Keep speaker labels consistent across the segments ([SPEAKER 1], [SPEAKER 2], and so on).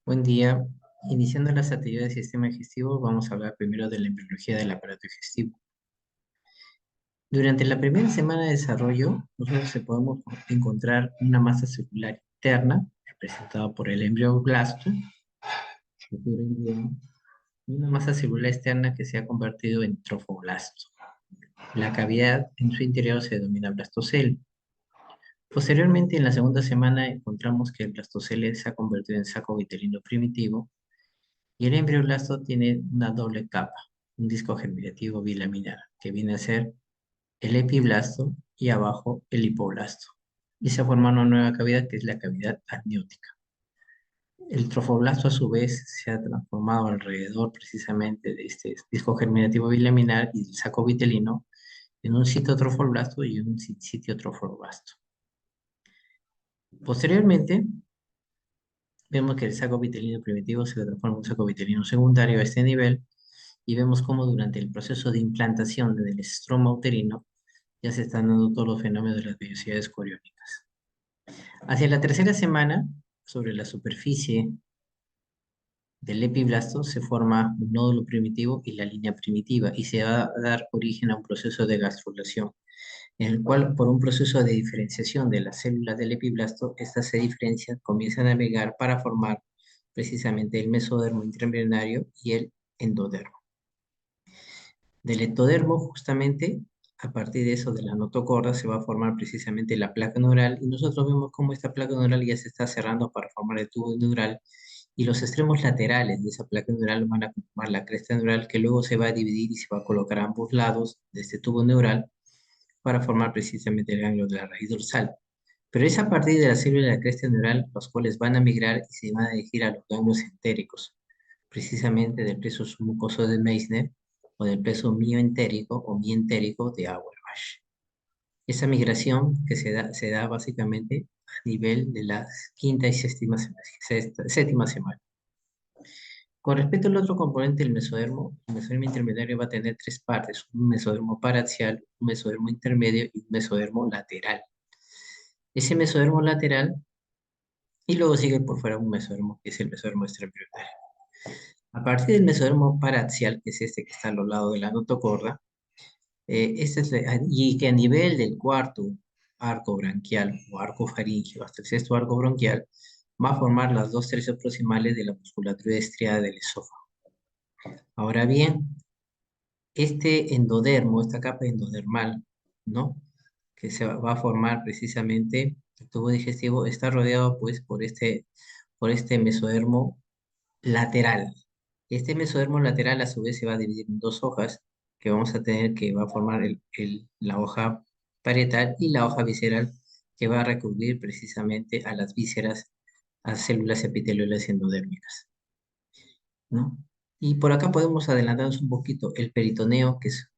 [SPEAKER 1] Buen día. Iniciando las actividades del sistema digestivo, vamos a hablar primero de la embriología del aparato digestivo. Durante la primera semana de desarrollo, nosotros se podemos encontrar una masa celular interna, representada por el embrioblasto, estructura embrión, y una masa celular externa que se ha convertido en trofoblasto. La cavidad en su interior se denomina blastocele. Posteriormente, en la segunda semana, encontramos que el blastocele se ha convertido en saco vitelino primitivo. Y el embrioblasto tiene una doble capa, un disco germinativo bilaminar, que viene a ser el epiblasto y abajo el hipoblasto. Y se forma una nueva cavidad que es la cavidad amniótica. El trofoblasto a su vez se ha transformado alrededor precisamente de este disco germinativo bilaminar y del saco vitelino en un citotrofoblasto y un sitio trofoblasto. Posteriormente, vemos que el saco vitelino primitivo se transforma en un saco vitelino secundario a este nivel y vemos cómo durante el proceso de implantación del estroma uterino ya se están dando todos los fenómenos de las vellosidades coriónicas. Hacia la tercera semana, sobre la superficie del epiblasto se forma un nódulo primitivo y la línea primitiva y se va a dar origen a un proceso de gastrulación, en el cual por un proceso de diferenciación de las células del epiblasto, estas se diferencian, comienzan a navegar para formar precisamente el mesodermo intraembrionario y el endodermo. Del ectodermo, justamente, a partir de eso, de la notocorda, se va a formar precisamente la placa neural, y nosotros vemos cómo esta placa neural ya se está cerrando para formar el tubo neural, y los extremos laterales de esa placa neural van a formar la cresta neural, que luego se va a dividir y se va a colocar a ambos lados de este tubo neural para formar precisamente el ganglio de la raíz dorsal. Pero es a partir de la célula de la cresta neural los cuales van a migrar y se van a dirigir a los ganglios entéricos, precisamente del plexo submucoso de Meissner o del plexo mioentérico o mientérico de Auerbach. Esa migración que se da básicamente a nivel de la quinta y séptima semana. Con respecto al otro componente del el mesodermo intermedio va a tener tres partes: un mesodermo paraxial, un mesodermo intermedio y un mesodermo lateral. Ese mesodermo lateral, y luego sigue por fuera un mesodermo, que es el mesodermo extraembrionario. A partir del mesodermo paraxial, que es este que está a los lados de la notocorda, y que a nivel del cuarto arco branquial o arco faríngeo hasta el sexto arco bronquial, va a formar las dos tercios proximales de la musculatura estriada del esófago. Ahora bien, este endodermo, esta capa endodermal, ¿no? Que se va a formar precisamente el tubo digestivo, está rodeado pues por este mesodermo lateral. Este mesodermo lateral a su vez se va a dividir en dos hojas que vamos a tener, que va a formar la hoja parietal y la hoja visceral, que va a recubrir precisamente a las vísceras, a células epiteliales endodérmicas, ¿no? Y por acá podemos adelantarnos un poquito. El peritoneo, que es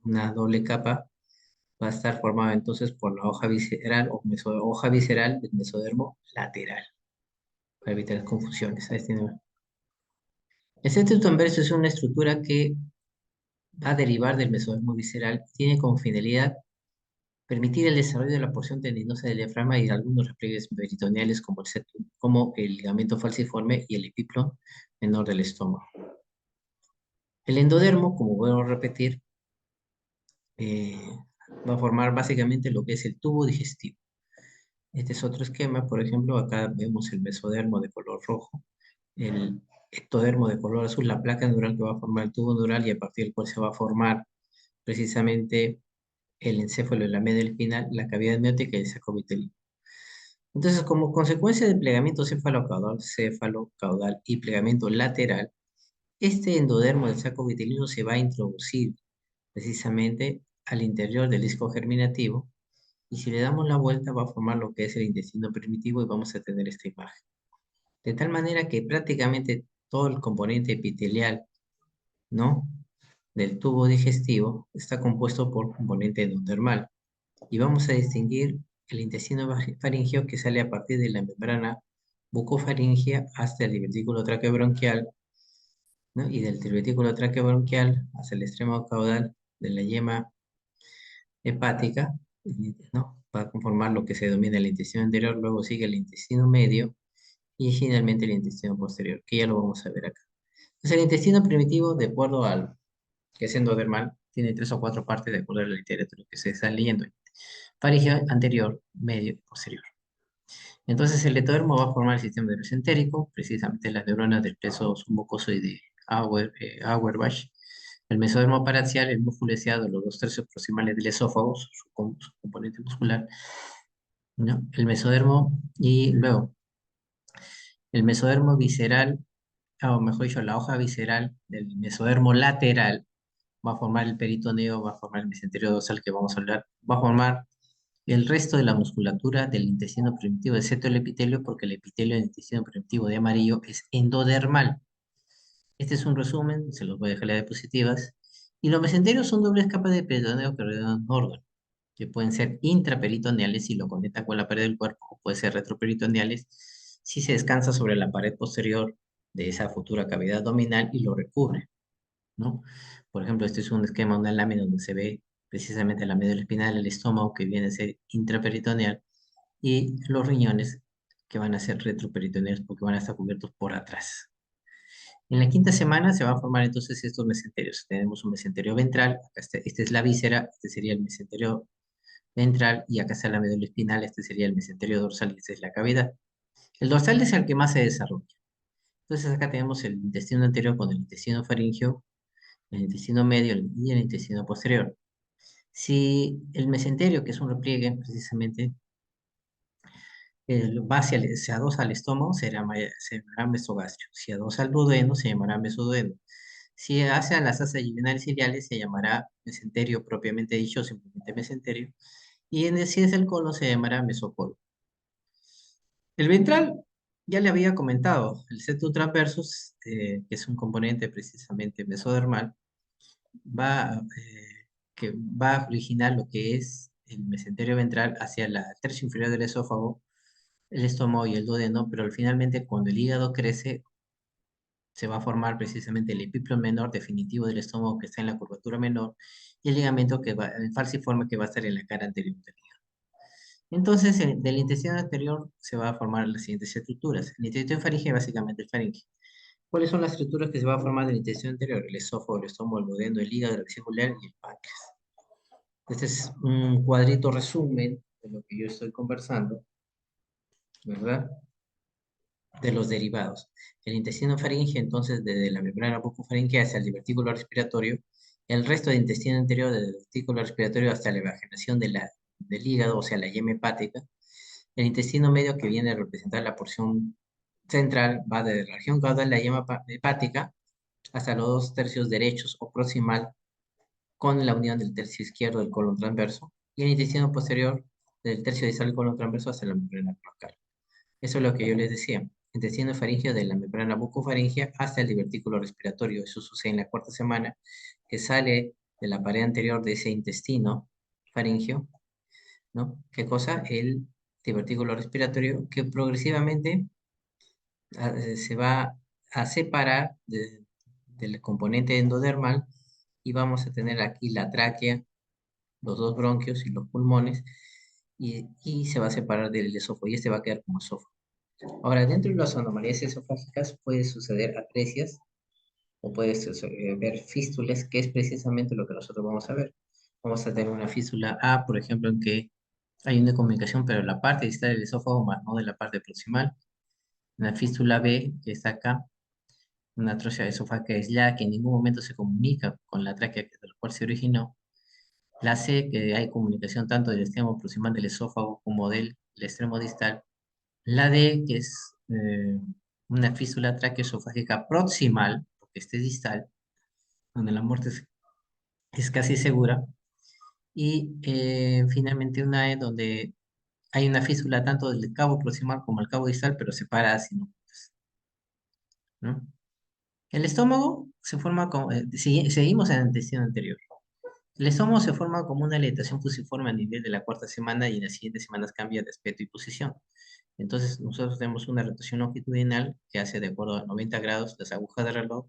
[SPEAKER 1] una doble capa, va a estar formado entonces por la hoja visceral o hoja visceral del mesodermo lateral, para evitar las confusiones a este nivel. El septum transverso es una estructura que va a derivar del mesodermo visceral, tiene como finalidad permitir el desarrollo de la porción tendinosa del diafragma y de algunos repliegues peritoneales como el ligamento falciforme y el epiplón menor del estómago. El endodermo, como vuelvo a repetir, eh, va a formar básicamente lo que es el tubo digestivo. Este es otro esquema. Por ejemplo, acá vemos el mesodermo de color rojo, el ectodermo de color azul, la placa neural que va a formar el tubo neural y a partir del cual se va a formar precisamente el encéfalo y la médula espinal, la cavidad amniótica y el saco vitelino. Entonces, como consecuencia del plegamiento céfalo-caudal y plegamiento lateral, este endodermo del saco vitelino se va a introducir precisamente al interior del disco germinativo, y si le damos la vuelta va a formar lo que es el intestino primitivo y vamos a tener esta imagen. De tal manera que prácticamente todo el componente epitelial, ¿no?, del tubo digestivo está compuesto por componente endodermal. Y vamos a distinguir el intestino faríngeo, que sale a partir de la membrana bucofaringea hasta el divertículo traqueobronquial, ¿no? Y del divertículo traqueobronquial hasta el extremo caudal de la yema hepática, ¿no?, para conformar lo que se denomina el intestino anterior. Luego sigue el intestino medio y finalmente el intestino posterior, que ya lo vamos a ver acá. Entonces, el intestino primitivo, de acuerdo al que es endodermal, tiene tres o cuatro partes de acuerdo a la literatura que se está leyendo. Faringeo anterior, medio y posterior. Entonces, el ectodermo va a formar el sistema nervioso entérico, precisamente las neuronas del plexo submucoso y de Auerbach. El mesodermo paraxial, el músculo estriado, los dos tercios proximales del esófago, su componente muscular, ¿no? El mesodermo y luego el mesodermo visceral, o mejor dicho, la hoja visceral del mesodermo lateral va a formar el peritoneo, va a formar el mesenterio dorsal que vamos a hablar, va a formar el resto de la musculatura del intestino primitivo, excepto el epitelio, porque el epitelio del intestino primitivo de amarillo es endodermal. Este es un resumen, se los voy a dejar las diapositivas. Y los mesenterios son dobles capas de peritoneo que rodean un órgano, que pueden ser intraperitoneales si lo conectan con la pared del cuerpo, o puede ser retroperitoneales si se descansa sobre la pared posterior de esa futura cavidad abdominal y lo recubre, ¿no? Por ejemplo, este es un esquema, una lámina donde se ve precisamente la médula espinal, el estómago que viene a ser intraperitoneal y los riñones que van a ser retroperitoneales porque van a estar cubiertos por atrás. En la quinta semana se van a formar entonces estos mesenterios. Tenemos un mesenterio ventral, acá este es la víscera, este sería el mesenterio ventral y acá está la médula espinal, este sería el mesenterio dorsal y esta es la cavidad. El dorsal es el que más se desarrolla. Entonces acá tenemos el intestino anterior con el intestino faríngeo, el intestino medio y el intestino posterior. Si el mesenterio, que es un repliegue precisamente, va se adosa al estómago, se llamará mesogastrio. Si adosa al duodeno, se llamará mesoduodeno. Si hace a las asas biliares ciliares, se llamará mesenterio propiamente dicho, simplemente mesenterio. Y si es el colon, se llamará mesocolon. El ventral, ya le había comentado, el septum transversus, que es un componente precisamente mesodermal, que va a originar lo que es el mesenterio ventral hacia la tercio inferior del esófago, el estómago y el duodeno, pero finalmente cuando el hígado crece, se va a formar precisamente el epíplon menor definitivo del estómago que está en la curvatura menor y el ligamento el falciforme que va a estar en la cara anterior del hígado. Entonces, del intestino anterior se va a formar las siguientes estructuras. El intestino faríngeo, básicamente el faringe. ¿Cuáles son las estructuras que se va a formar del intestino anterior? El esófago, el estómago, el duodeno, el hígado, la vesicular y el páncreas. Este es un cuadrito resumen de lo que yo estoy conversando, ¿verdad? De los derivados. El intestino faríngeo, entonces, desde la membrana bucofaríngea hacia el divertículo respiratorio, el resto del intestino anterior, desde el divertículo respiratorio hasta la evacuación del hígado, o sea, la yema hepática. El intestino medio, que viene a representar la porción central, va desde la región caudal, la yema hepática, hasta los dos tercios derechos o proximal, con la unión del tercio izquierdo del colon transverso, y el intestino posterior, del tercio distal del colon transverso hasta la membrana cloacal. Eso es lo que yo les decía. Intestino faríngeo de la membrana bucofaríngea hasta el divertículo respiratorio. Eso sucede en la cuarta semana, que sale de la pared anterior de ese intestino faríngeo, ¿no? ¿Qué cosa? El divertículo respiratorio que progresivamente se va a separar del componente endodermal y vamos a tener aquí la tráquea, los dos bronquios y los pulmones y se va a separar del esófago y este va a quedar como esófago. Ahora, dentro de las anomalías esofágicas puede suceder atresias o puede ver fístulas, que es precisamente lo que nosotros vamos a ver. Vamos a tener una fístula A, por ejemplo, en que hay una comunicación, pero la parte distal del esófago más no de la parte proximal. Una fístula B, que está acá, una atrofia esofágica aislada que en ningún momento se comunica con la tráquea de la cual se originó. La C, que hay comunicación tanto del extremo proximal del esófago como del extremo distal. La D, que es una fístula traqueoesofágica proximal, porque este es distal, donde la muerte es casi segura. Y finalmente una E, donde hay una fístula tanto del cabo proximal como el cabo distal, pero separadas, ¿no? El estómago se forma como, seguimos en el intestino anterior. El estómago se forma como una dilatación fusiforme a nivel de la cuarta semana y en las siguientes semanas cambia de aspecto y posición. Entonces, nosotros tenemos una rotación longitudinal que hace de acuerdo a 90 grados las agujas de reloj.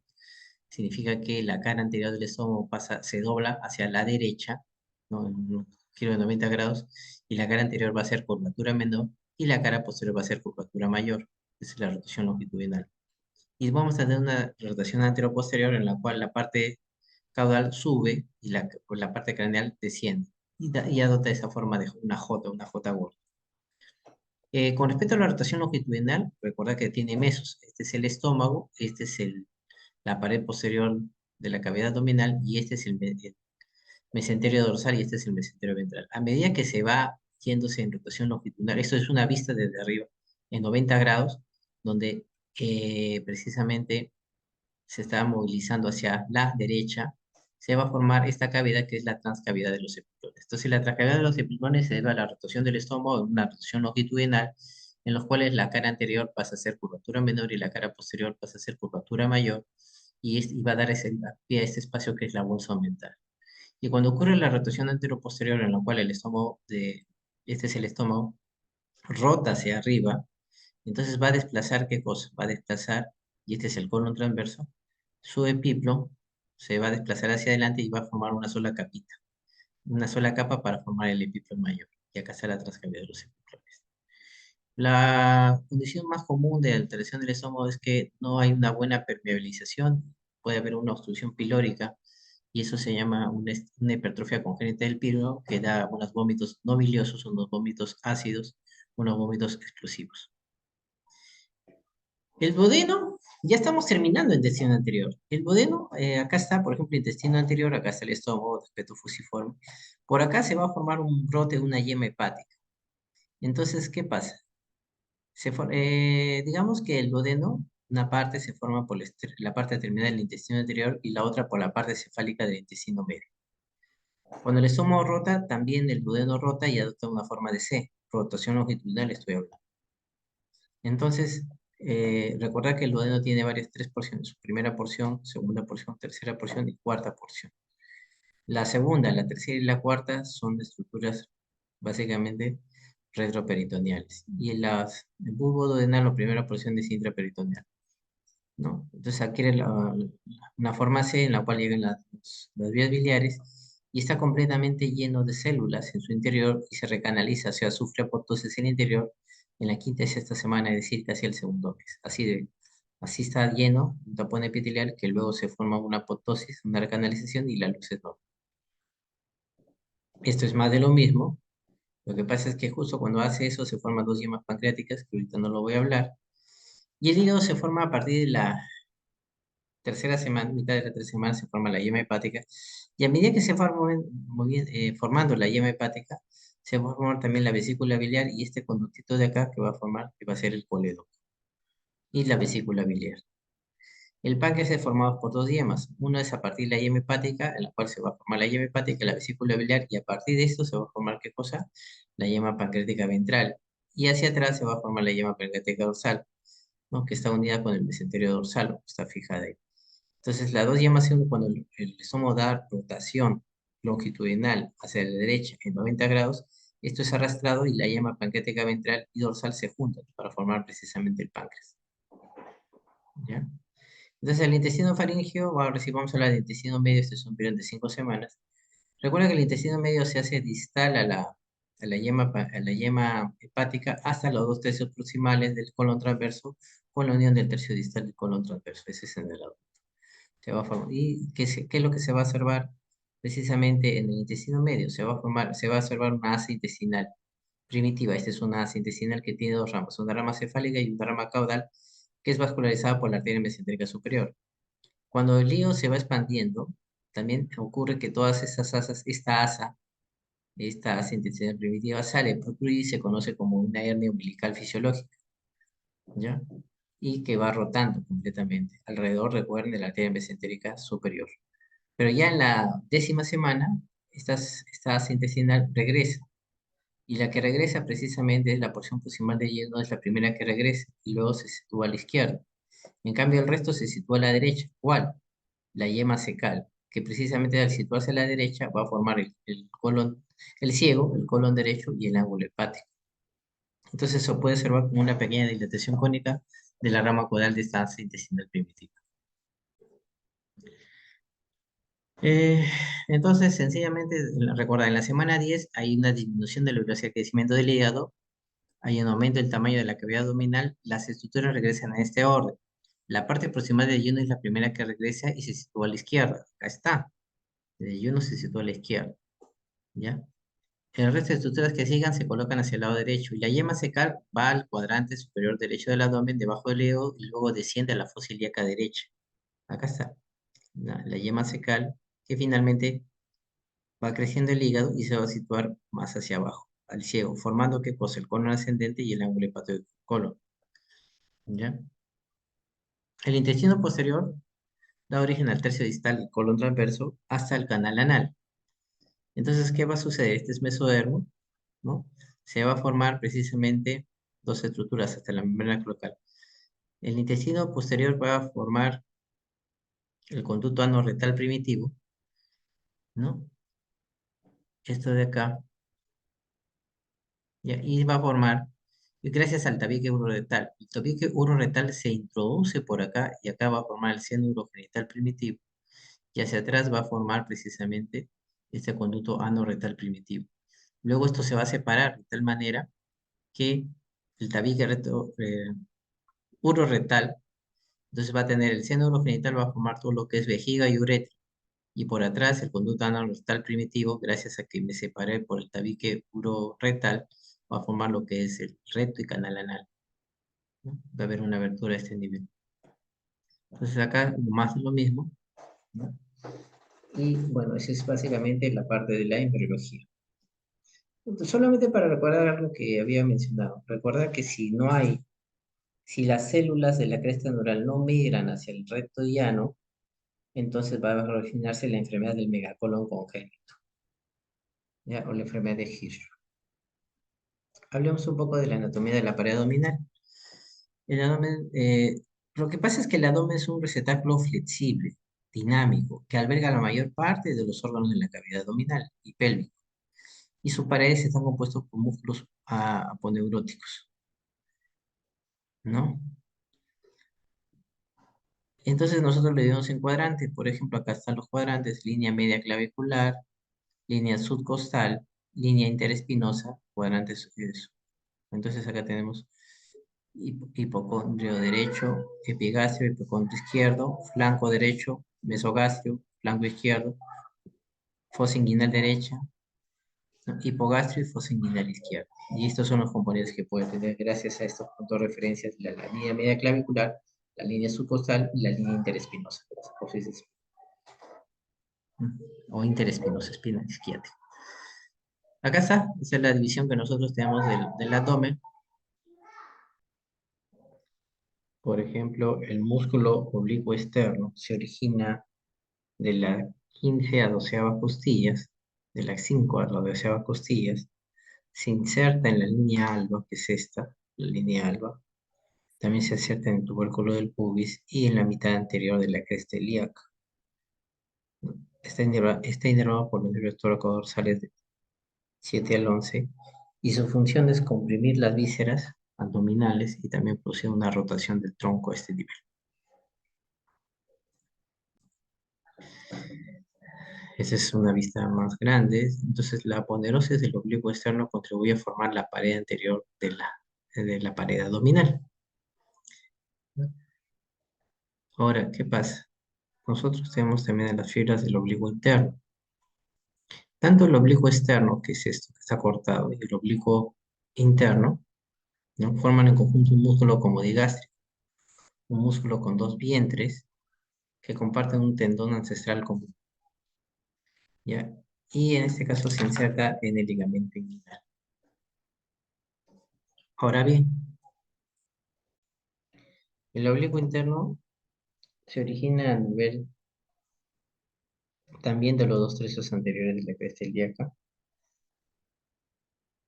[SPEAKER 1] Significa que la cara anterior del estómago se dobla hacia la derecha, ¿no? En un giro de 90 grados, y la cara anterior va a ser curvatura menor y la cara posterior va a ser curvatura mayor. Esa es la rotación longitudinal. Y vamos a tener una rotación anteroposterior en la cual la parte caudal sube y la parte craneal desciende. Y adopta esa forma de una J gorda. Con respecto a la rotación longitudinal, recuerda que tiene mesos. Este es el estómago, este es la pared posterior de la cavidad abdominal y este es el mesenterio dorsal y este es el mesenterio ventral. A medida que se va yéndose en rotación longitudinal, esto es una vista desde arriba en 90 grados, donde precisamente se está movilizando hacia la derecha, se va a formar esta cavidad que es la transcavidad de los epiplones. Entonces, la transcavidad de los epiplones se debe a la rotación del estómago, una rotación longitudinal, en los cuales la cara anterior pasa a ser curvatura menor y la cara posterior pasa a ser curvatura mayor, y va a dar pie a este espacio que es la bolsa aumental. Y cuando ocurre la rotación anteroposterior, en la cual este es el estómago, rota hacia arriba, entonces va a desplazar, ¿qué cosa? Va a desplazar, y este es el colon transverso, su epiplo se va a desplazar hacia adelante y va a formar una sola capita, una sola capa para formar el epiplo mayor. Y acá está la transcavidad de los epiplones. La condición más común de alteración del estómago es que no hay una buena permeabilización, puede haber una obstrucción pilórica, y eso se llama una hipertrofia congénita del píloro, que da unos vómitos no biliosos, unos vómitos ácidos, unos vómitos explosivos. El duodeno, ya estamos terminando el intestino anterior. El duodeno, acá está, por ejemplo, el intestino anterior, acá está el estómago, el espeto fusiforme. Por acá se va a formar un brote de una yema hepática. Entonces, ¿qué pasa? Digamos que el duodeno, una parte se forma por la parte terminal del intestino anterior y la otra por la parte cefálica del intestino medio. Cuando el estómago rota, también el duodeno rota y adopta una forma de C, rotación longitudinal estoy hablando. Entonces, recordad que el duodeno tiene tres porciones, su primera porción, segunda porción, tercera porción y cuarta porción. La segunda, la tercera y la cuarta son estructuras básicamente retroperitoneales. Y el bulbo duodenal, la primera porción es intraperitoneal, ¿no? Entonces adquiere una forma C en la cual llegan las vías biliares y está completamente lleno de células en su interior y se recanaliza, o sea, sufre apoptosis en el interior en la quinta y sexta semana, es decir, casi el segundo mes. Así está lleno, un tapón epitelial que luego se forma una apoptosis, una recanalización y la luz es normal. Esto es más de lo mismo. Lo que pasa es que justo cuando hace eso se forman dos yemas pancreáticas, que ahorita no lo voy a hablar, y el hígado se forma a partir de la tercera semana, mitad de la tercera semana se forma la yema hepática, y a medida que se va formando la yema hepática, se va a formar también la vesícula biliar y este conductito de acá que va a formar, que va a ser el colédoco, y la vesícula biliar. El páncreas es formado por dos yemas, una es a partir de la yema hepática, en la cual se va a formar la yema hepática, la vesícula biliar, y a partir de esto se va a formar, ¿qué cosa? La yema pancreática ventral, y hacia atrás se va a formar la yema pancreática dorsal, ¿no? Que está unida con el mesenterio dorsal, está fijada ahí. Entonces, las dos yemas se unen cuando el estómago da rotación longitudinal hacia la derecha en 90 grados. Esto es arrastrado y la yema pancreática ventral y dorsal se juntan para formar precisamente el páncreas. ¿Ya? Entonces, el intestino faríngeo, ahora sí vamos a hablar del intestino medio, este es un periodo de 5 semanas. Recuerda que el intestino medio se hace distal a la yema hepática hasta los dos tercios proximales del colon transverso con la unión del tercio distal del colon transverso. Ese es el lado. Se va a formar. ¿Y qué es lo que se va a observar? Precisamente en el intestino medio se va a observar una asa intestinal primitiva. Esta es una asa intestinal que tiene dos ramas, una rama cefálica y una rama caudal, que es vascularizada por la arteria mesentérica superior. Cuando el hígado se va expandiendo, también ocurre que todas estas asas, esta asa intestinal primitiva sale, procruye y se conoce como una hernia umbilical fisiológica, ¿ya? Y que va rotando completamente alrededor, recuerden, de la arteria mesentérica superior. Pero ya en la 10ª semana, esta asa intestinal regresa. Y la que regresa precisamente es la porción proximal de hierro, es la primera que regresa y luego se sitúa a la izquierda. En cambio, el resto se sitúa a la derecha. ¿Cuál? La yema cecal, que precisamente al situarse a la derecha va a formar el colon, el ciego, el colon derecho y el ángulo hepático. Entonces, eso puede observar como una pequeña dilatación cónica de la rama caudal de esta asa intestinal primitiva. Eh, entonces, sencillamente, recuerda, en la semana 10 hay una disminución de la velocidad de crecimiento del hígado hay un aumento del tamaño de la cavidad abdominal, las estructuras regresan en este orden. La parte proximal del yunno es la primera que regresa y se sitúa a la izquierda. Acá está. El yunno se sitúa a la izquierda. ¿Ya? El resto de estructuras que sigan se colocan hacia el lado derecho y la yema cecal va al cuadrante superior derecho del abdomen, debajo del hígado y luego desciende a la fosa ilíaca derecha. Acá está. La yema cecal que finalmente va creciendo el hígado y se va a situar más hacia abajo, al ciego, formando que pues el colon ascendente y el ángulo hepático del colon. ¿Ya? El intestino posterior da origen al tercio distal y colon transverso hasta el canal anal. Entonces, ¿qué va a suceder? Este es mesodermo, ¿no? Se va a formar precisamente dos estructuras hasta la membrana cloacal. El intestino posterior va a formar el conducto anorretal primitivo, ¿no? Esto de acá, ¿ya? Y va a formar, y gracias al tabique uroretal. El tabique uroretal se introduce por acá y acá va a formar el seno urogenital primitivo. Y hacia atrás va a formar precisamente este conducto anorretal primitivo. Luego esto se va a separar de tal manera que el tabique uroretal, entonces va a tener el seno urogenital, va a formar todo lo que es vejiga y uretra. Y por atrás el conducto anorretal primitivo, gracias a que me separé por el tabique uroretal, va a formar lo que es el recto y canal anal, ¿no? Va a haber una abertura a este nivel. Entonces acá más de lo mismo, ¿no? Y bueno, esa es básicamente la parte de la embriología. Entonces, solamente para recordar algo que había mencionado, recuerda que si las células de la cresta neural no migran hacia el recto llano, entonces va a originarse la enfermedad del megacolon congénito, ¿ya? O la enfermedad de Hirsch. Hablemos un poco de la anatomía de la pared abdominal. El abdomen, lo que pasa es que el abdomen es un receptáculo flexible, dinámico, que alberga la mayor parte de los órganos de la cavidad abdominal y pélvica, y sus paredes están compuestos por músculos aponeuróticos, ¿no? Entonces nosotros le dimos en cuadrantes, por ejemplo, acá están los cuadrantes, línea media clavicular, línea subcostal, línea interespinosa, cuadrantes. Entonces acá tenemos hipocondrio derecho, epigastrio, hipocondrio izquierdo, flanco derecho, mesogastrio, flanco izquierdo, fosa inguinal derecha, ¿no? Hipogastrio y fosa inguinal izquierda. Y estos son los componentes que puede tener gracias a estos puntos de referencia de la línea media clavicular, la línea subcostal y la línea interespinosa, las apófisis, o interespinosa, espina izquierda. Acá está, esa es la división que nosotros tenemos del abdomen. Por ejemplo, el músculo oblicuo externo se origina de la 15 a 12 costillas, de las 5 a la 12 costillas, se inserta en la línea alba, que es esta, la línea alba. También se inserta en el tubérculo del pubis y en la mitad anterior de la cresta ilíaca. Está inervado por los nervios toracodorsales de 7 al 11 y su función es comprimir las vísceras abdominales y también producir una rotación del tronco a este nivel. Esa es una vista más grande. Entonces, la aponerosis del oblicuo externo contribuye a formar la pared anterior de la pared abdominal. Ahora, ¿qué pasa? Nosotros tenemos también las fibras del oblicuo interno. Tanto el oblicuo externo, que es esto que está cortado, y el oblicuo interno, ¿no? Forman en conjunto un músculo comodigástrico, un músculo con dos vientres que comparten un tendón ancestral común, ¿ya? Y en este caso se inserta en el ligamento inguinal. Ahora bien, el oblicuo interno se origina a nivel también de los dos tercios anteriores de la cresta ilíaca.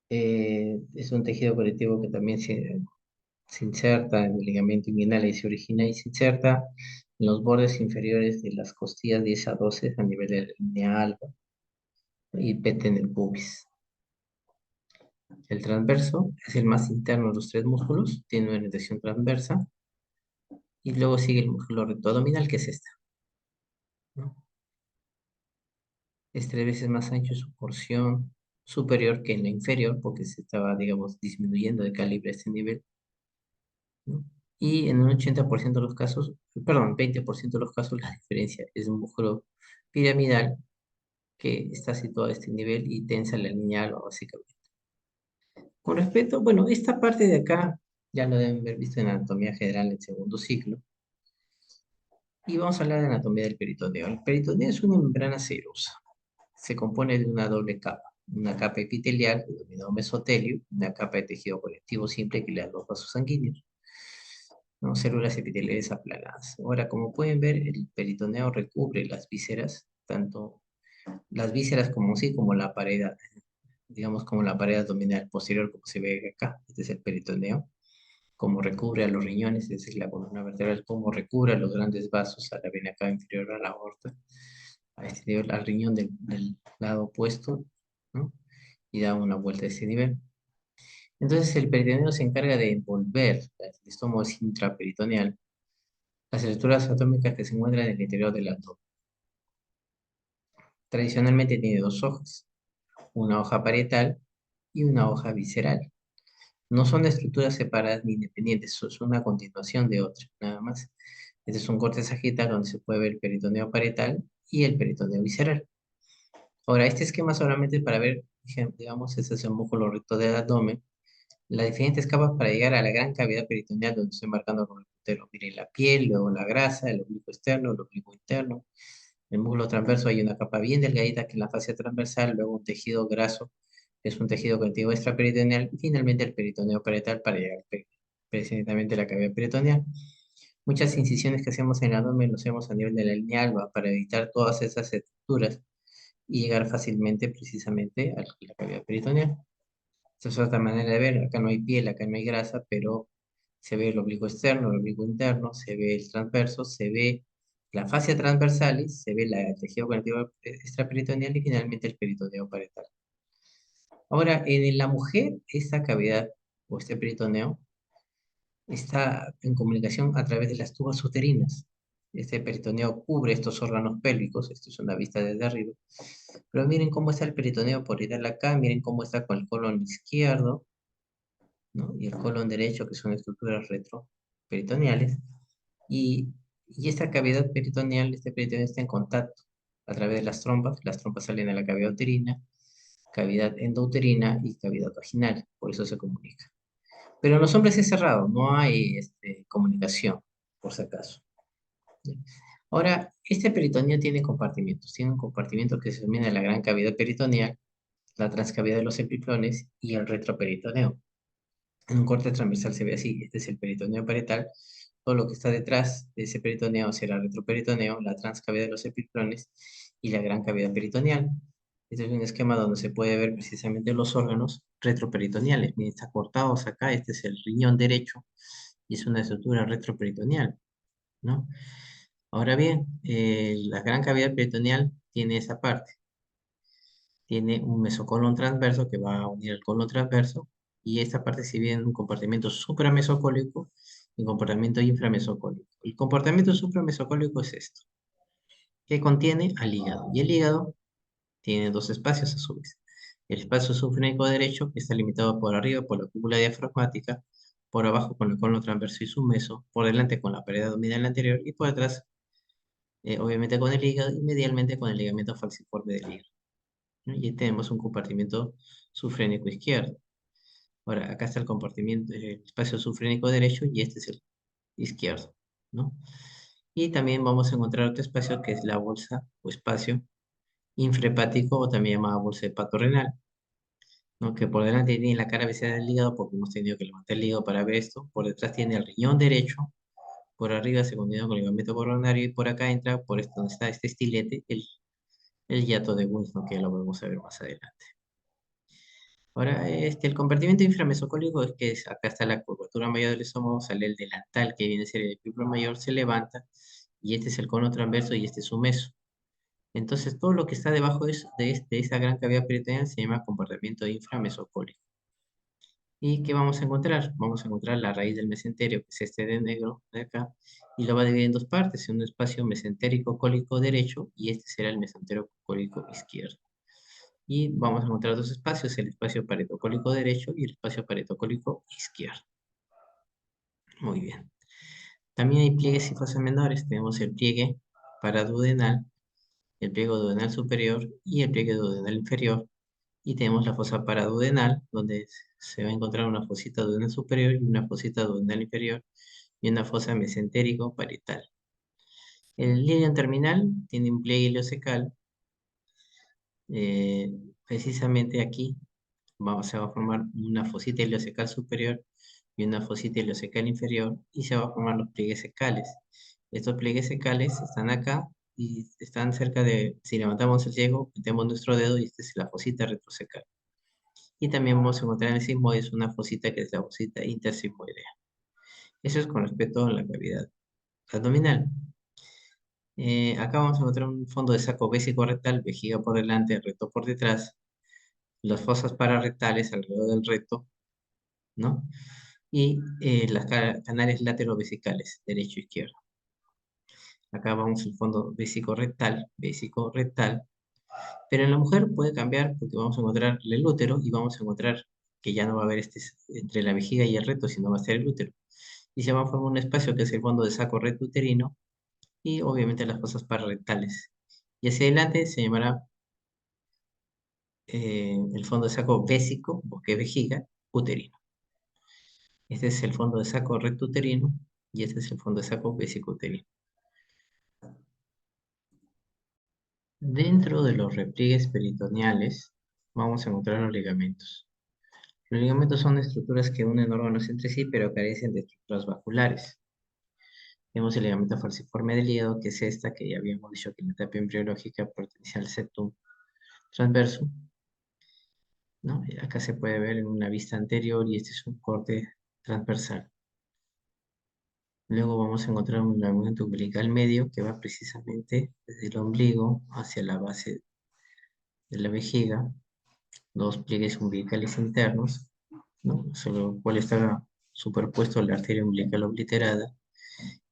[SPEAKER 1] Es un tejido conectivo que también se inserta en el ligamento inguinal y se origina y se inserta en los bordes inferiores de las costillas 10 a 12 a nivel de la línea alba y pete en el pubis. El transverso es el más interno de los tres músculos, tiene una orientación transversa y luego sigue el músculo recto abdominal, que es esta, ¿no? Es 3 veces más ancho su porción superior que en la inferior, porque se estaba, digamos, disminuyendo de calibre a este nivel, ¿no? Y en un 80% de los casos, perdón, 20% de los casos, la diferencia es un músculo piramidal que está situado a este nivel y tensa la lineal, básicamente. Con respecto, bueno, esta parte de acá ya lo deben haber visto en anatomía general en segundo ciclo. Y vamos a hablar de anatomía del peritoneo. El peritoneo es una membrana serosa. Se compone de una doble capa. Una capa epitelial, denominado mesotelio, una capa de tejido conectivo simple que le da los vasos sanguíneos, ¿no? Células epiteliales aplanadas. Ahora, como pueden ver, el peritoneo recubre las vísceras, tanto las vísceras como sí, como la pared, digamos como la pared abdominal posterior, como se ve acá. Este es el peritoneo. Como recubre a los riñones, es decir, la columna vertebral, como recubre a los grandes vasos, a la vena cava inferior, a la aorta, a este nivel, al riñón del lado opuesto, ¿no? Y da una vuelta a este nivel. Entonces, el peritoneo se encarga de envolver el estómago intraperitoneal, las estructuras atómicas que se encuentran en el interior del abdomen. Tradicionalmente tiene dos hojas, una hoja parietal y una hoja visceral. No son estructuras separadas ni independientes, son una continuación de otra, nada más. Este es un corte sagital donde se puede ver el peritoneo parietal y el peritoneo visceral. Ahora, este esquema solamente para ver, digamos, este es el músculo recto del abdomen, las diferentes capas para llegar a la gran cavidad peritoneal donde estoy marcando con el puntero. Miren, la piel, luego la grasa, el oblicuo externo, el oblicuo interno. El músculo transverso hay una capa bien delgadita que es la fascia transversal, luego un tejido graso, que es un tejido conectivo extraperitoneal, y finalmente el peritoneo parietal para llegar precisamente a la cavidad peritoneal. Muchas incisiones que hacemos en el abdomen lo hacemos a nivel de la línea alba para evitar todas esas estructuras y llegar fácilmente precisamente a la cavidad peritoneal. Esta es otra manera de ver, acá no hay piel, acá no hay grasa, pero se ve el oblicuo externo, el oblicuo interno, se ve el transverso, se ve la fascia transversalis, se ve el tejido conectivo extraperitoneal y finalmente el peritoneo parietal. Ahora, en la mujer, esta cavidad o este peritoneo está en comunicación a través de las tubas uterinas. Este peritoneo cubre estos órganos pélvicos, esto es una vista desde arriba. Pero miren cómo está el peritoneo parietal acá, miren cómo está con el colon izquierdo, ¿no? Y el colon derecho, que son estructuras retroperitoneales. Y, y esta cavidad peritoneal, este peritoneo está en contacto a través de las trompas salen a la cavidad uterina, cavidad endouterina y cavidad vaginal, por eso se comunica. Pero en los hombres es cerrado, no hay comunicación, por si acaso. Ahora, este peritoneo tiene compartimientos. Tiene un compartimento que se denomina la gran cavidad peritoneal, la transcavidad de los epiplones y el retroperitoneo. En un corte transversal se ve así, este es el peritoneo parietal, todo lo que está detrás de ese peritoneo será el retroperitoneo, la transcavidad de los epiplones y la gran cavidad peritoneal. Este es un esquema donde se puede ver precisamente los órganos retroperitoneales. Miren, está cortados acá, este es el riñón derecho y es una estructura retroperitoneal, ¿no? Ahora bien, la gran cavidad peritoneal tiene esa parte, tiene un mesocolon transverso que va a unir el colon transverso y esta parte se divide en un compartimento supramesocólico y un comportamiento inframesocólico. El comportamiento supramesocólico es esto, que contiene al hígado y el hígado tiene dos espacios a su vez. El espacio sufrénico derecho que está limitado por arriba por la cúpula diafragmática, por abajo con el colon transverso y submeso, por delante con la pared abdominal anterior y por detrás obviamente con el hígado y medialmente con el ligamento falciforme del hígado, ¿no? Y tenemos un compartimiento sufrénico izquierdo. Ahora, acá está el compartimiento, el espacio sufrénico derecho y este es el izquierdo, ¿no? Y también vamos a encontrar otro espacio que es la bolsa o espacio infrahepático o también llamada bolsa hepatorrenal, ¿no? Que por delante tiene la cara visible del hígado porque hemos tenido que levantar el hígado para ver esto. Por detrás tiene el riñón derecho, por arriba se continúa con el ligamento coronario y por acá entra, por esto donde está este estilete, el hiato de Winston, que lo vamos a ver más adelante. Ahora, el compartimiento inframesocólico es que acá está la curvatura mayor del estómago, sale el delantal que viene a ser el epíplon mayor, se levanta y este es el cono transverso y este es su meso. Entonces, todo lo que está debajo de esa gran cavidad peritoneal se llama compartimiento inframesocólico. ¿Y qué vamos a encontrar? Vamos a encontrar la raíz del mesenterio, que es este de negro de acá, y lo va a dividir en dos partes, en un espacio mesentérico cólico derecho y este será el mesenterio cólico izquierdo. Y vamos a encontrar dos espacios, el espacio paretocólico derecho y el espacio paretocólico izquierdo. Muy bien. También hay pliegues y fosas menores. Tenemos el pliegue paraduodenal, el pliegue duodenal superior y el pliegue duodenal inferior. Y tenemos la fosa paraduodenal, donde se va a encontrar una fosita duodenal superior y una fosita duodenal inferior y una fosa mesentérico-parietal. El lienio terminal tiene un pliegue ileocecal. eh, Precisamente aquí se va a formar una fosita ileocecal superior y una fosita ileocecal inferior y se va a formar los pliegues cecales. Estos pliegues cecales están acá y están cerca de, si levantamos el ciego, metemos nuestro dedo y esta es la fosita retrocecal. Y también vamos a encontrar en el sigmoides una fosita que es la fosita intersigmoidea. Eso es con respecto a la cavidad abdominal. Acá vamos a encontrar un fondo de saco bésico rectal, vejiga por delante, recto por detrás, las fosas pararrectales alrededor del recto, ¿no? Y las canales laterovesicales, derecho e izquierdo. Acá vamos al fondo vésico rectal, pero en la mujer puede cambiar porque vamos a encontrar el útero y vamos a encontrar que ya no va a haber entre la vejiga y el recto, sino va a ser el útero. Y se va a formar un espacio que es el fondo de saco recto-uterino y obviamente las fosas pararrectales. Y hacia adelante se llamará el fondo de saco vésico, porque vejiga, uterino. Este es el fondo de saco recto-uterino y este es el fondo de saco vésico-uterino. Dentro de los repliegues peritoneales vamos a encontrar los ligamentos. Los ligamentos son estructuras que unen órganos entre sí, pero carecen de estructuras vasculares. Tenemos el ligamento falciforme del hígado, que es esta que ya habíamos dicho que en la etapa embriológica pertenece al septum transverso, ¿no? Acá se puede ver en una vista anterior y este es un corte transversal. Luego vamos a encontrar un ligamento umbilical medio que va precisamente desde el ombligo hacia la base de la vejiga, dos pliegues umbilicales internos, ¿no? Sobre el cual está superpuesto la arteria umbilical obliterada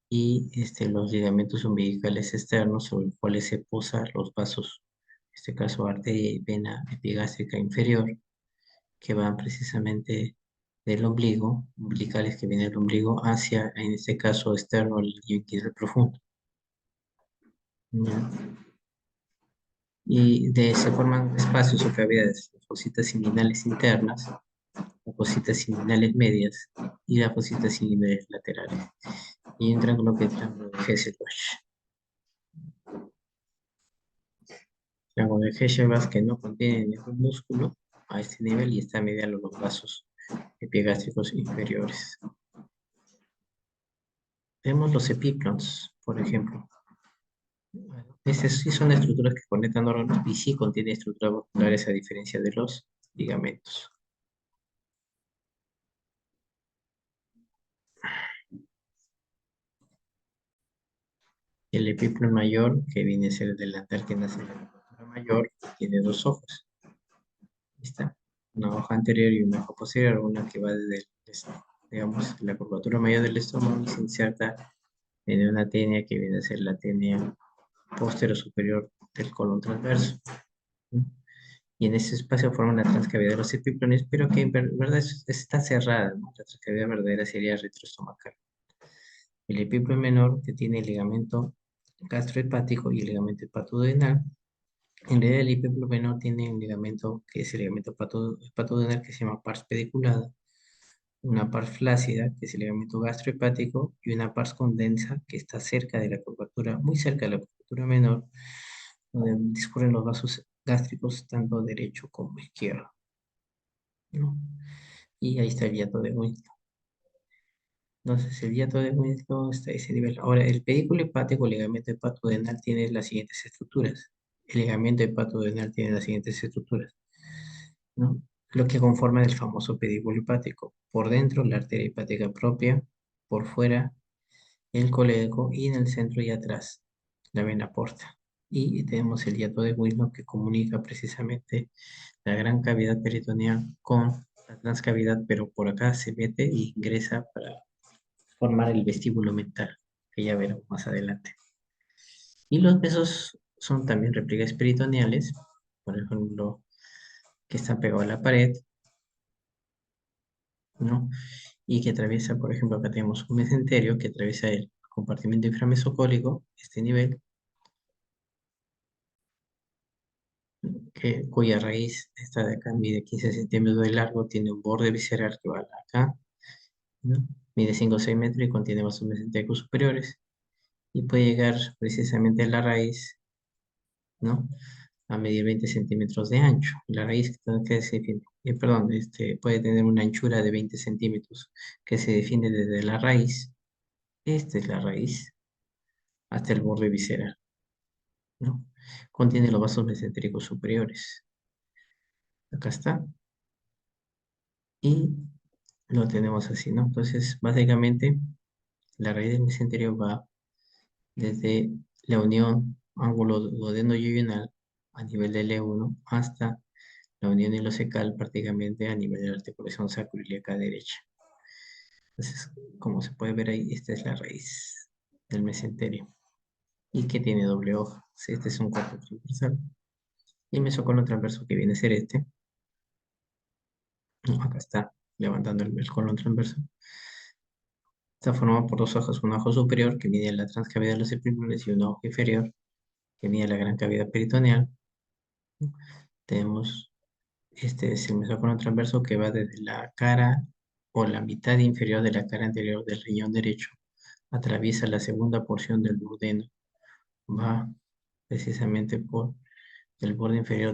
[SPEAKER 1] y los ligamentos umbilicales externos sobre los cuales se posan los vasos, en este caso arteria y vena epigástrica inferior, que van precisamente del ombligo, umbilicales que vienen del ombligo hacia, en este caso externo, el inguinal profundo. ¿Ya? Y se forman espacios o cavidades, las fositas inguinales internas, las fositas inguinales medias y las fositas inguinales laterales. Y un triángulo que es el triángulo de Hesselbach. Triángulo de Hesselbach que no contiene ningún músculo a este nivel y está medial a los vasos epigástricos inferiores. Vemos los epíclons, por ejemplo. Estas sí son estructuras que conectan órganos y sí contienen estructuras vasculares a diferencia de los ligamentos. El epíclon mayor, que viene a ser el delantal que nace en la curvatura mayor, tiene dos hojas. Está una hoja anterior y una hoja posterior, una que va desde digamos, la curvatura mayor del estómago y se inserta en una tenia que viene a ser la tenia posterior superior del colon transverso. Y en ese espacio forma una transcavidad de los epíclones, pero que en verdad está cerrada, ¿no? La transcavidad verdadera sería retroestomacal. El epíclon menor, que tiene el ligamento gastrohepático y el ligamento hepatoduodenal. En realidad el epíclon menor tiene un ligamento que es el ligamento hepatoduodenal que se llama pars pediculada, una pars flácida que es el ligamento gastrohepático y una pars condensa que está cerca de la curvatura, muy cerca de la curvatura menor, donde discurren los vasos gástricos tanto derecho como izquierdo, ¿no? Y ahí está el hiato de Winslow. Entonces, el hiato de Winslow está a ese nivel. Ahora, el pedículo hepático, el ligamento hepatodenal, tiene las siguientes estructuras. El ligamento hepatodenal tiene las siguientes estructuras, ¿no? Lo que conforma el famoso pedículo hepático. Por dentro, la arteria hepática propia. Por fuera, el colédoco. Y en el centro y atrás, la vena porta. Y tenemos el hiato de Winslow que comunica precisamente la gran cavidad peritoneal con la transcavidad, pero por acá se mete e ingresa para formar el vestíbulo mental, que ya veremos más adelante. Y los besos son también repliegues peritoneales, por ejemplo, que está pegado a la pared, ¿no? Y que atraviesa, por ejemplo, acá tenemos un mesenterio que atraviesa el compartimento inframesocólico, este nivel, cuya raíz, esta de acá, mide 15 centímetros de largo, tiene un borde visceral que va acá, ¿no? Mide 5 o 6 metros y contiene vasos mesentéricos superiores y puede llegar precisamente a la raíz, ¿no? A medir 20 centímetros de ancho. La raíz que se define, perdón, puede tener una anchura de 20 centímetros que se define desde la raíz, esta es la raíz, hasta el borde visceral, ¿no? Contiene los vasos mesentéricos superiores. Acá está. Y lo tenemos así, ¿no? Entonces, básicamente, la raíz del mesenterio va desde la unión ángulo duodeno-yuyunal a nivel del E1 hasta la unión ileocecal prácticamente a nivel de la articulación sacroiliaca derecha. Entonces, como se puede ver ahí, esta es la raíz del mesenterio y que tiene doble hoja. Este es un cuerpo transversal y el mesocono transverso que viene a ser este, ¿no? Acá está, levantando el colon transverso. Está formado por dos hojas, un ojo superior que mide la transcavidad de los epiplones y un ojo inferior que mide la gran cavidad peritoneal. Tenemos, este es el mesocono transverso que va desde la cara o la mitad inferior de la cara anterior del riñón derecho, atraviesa la segunda porción del duodeno, va precisamente por el borde inferior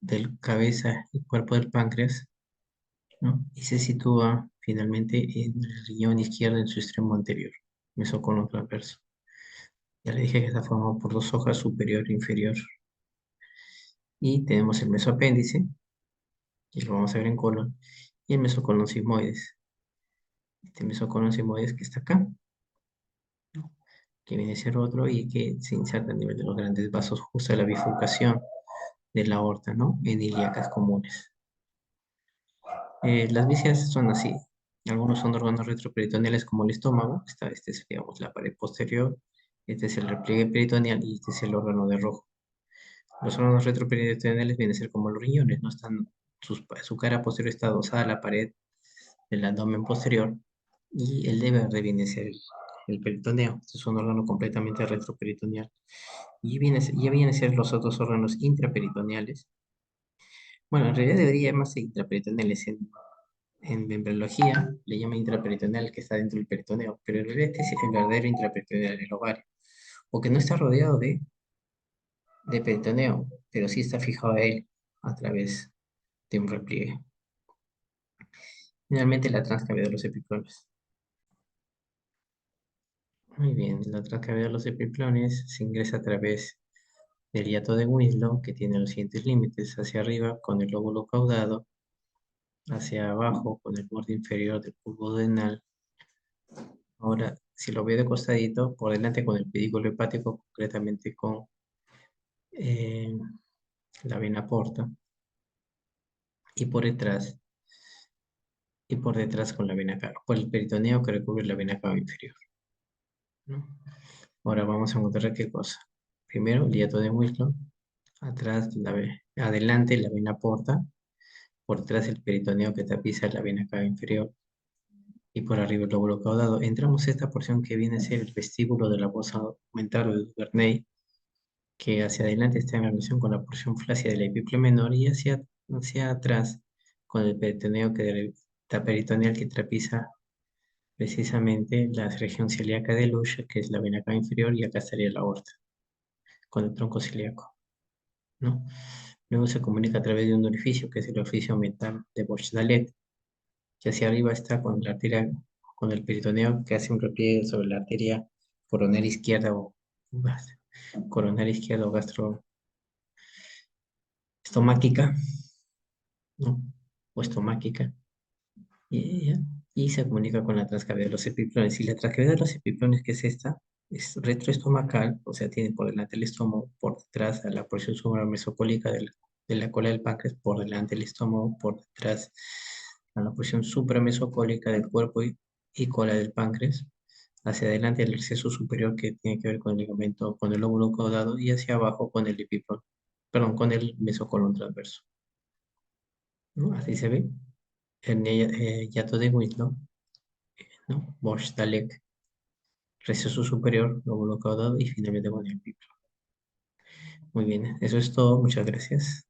[SPEAKER 1] del cabeza y cuerpo del páncreas, ¿no? Y se sitúa finalmente en el riñón izquierdo en su extremo anterior, mesocono transverso. Ya le dije que está formado por dos hojas, superior e inferior. Y tenemos el mesoapéndice, y lo vamos a ver en colon, y el mesocolon sigmoides. Este mesocolon sigmoides que está acá, ¿no? Que viene a ser otro y que se inserta a nivel de los grandes vasos justo a la bifurcación de la aorta, ¿no? En ilíacas comunes. Las vísceras son así. Algunos son órganos retroperitoneales como el estómago. Este es, digamos, la pared posterior. Este es el repliegue peritoneal y este es el órgano de rojo. Los órganos retroperitoneales vienen a ser como los riñones, ¿no? Su cara posterior está adosada a la pared del abdomen posterior y el de verde viene a ser el peritoneo. Este es un órgano completamente retroperitoneal. Ya vienen a ser los otros órganos intraperitoneales. Bueno, en realidad debería llamarse intraperitoneales. En embriología le llaman intraperitoneal que está dentro del peritoneo, pero en realidad este es el verdadero intraperitoneal del ovario, o que no está rodeado de peritoneo, pero sí está fijado a él a través de un repliegue. Finalmente, la transcavidad de los epiplones. Muy bien, la transcavidad de los epiplones se ingresa a través del hiato de Winslow, que tiene los siguientes límites: hacia arriba con el lóbulo caudado, hacia abajo con el borde inferior del bulbo duodenal. Ahora, si lo veo de costadito, por delante con el pedículo hepático, concretamente con eh, la vena porta, y por detrás, con la vena cava, por el peritoneo que recubre la vena cava inferior, ¿no? Ahora vamos a encontrar qué cosa. Primero, el hiato de Winslow, adelante la vena porta, por detrás el peritoneo que tapiza la vena cava inferior, y por arriba el lóbulo caudado. Entramos a esta porción que viene a ser el vestíbulo de la fosa augmentar de Duvernay, que hacia adelante está en relación con la porción flácida del epípleo menor y hacia atrás con el peritoneo peritoneal que trapiza precisamente la región celíaca de Lush, que es la vena cava inferior, y acá estaría la aorta, con el tronco celíaco, ¿no? Luego se comunica a través de un orificio, que es el orificio mental de Bosch-Dalet, que hacia arriba está con la arteria, con el peritoneo que hace un repliegue sobre la arteria coronaria izquierda o gastroestomáquica, ¿no? O estomáquica, y, y se comunica con la transcavidad de los epiplones. Y la transcavidad de los epiplones, que es esta, es retroestomacal, o sea, tiene por delante el estómago, por detrás a la porción supramesocólica de la cola del páncreas, por delante el estómago, por detrás a la porción supramesocólica del cuerpo y cola del páncreas, hacia adelante el exceso superior que tiene que ver con el ligamento, con el lóbulo caudado, y hacia abajo con el epiplón, perdón, con el mesocolon transverso. ¿no? Así se ve. Yato de Whitlow, ¿no? Bosch Dalek, receso superior, lóbulo caudado y finalmente con el pip. Muy bien, eso es todo. Muchas gracias.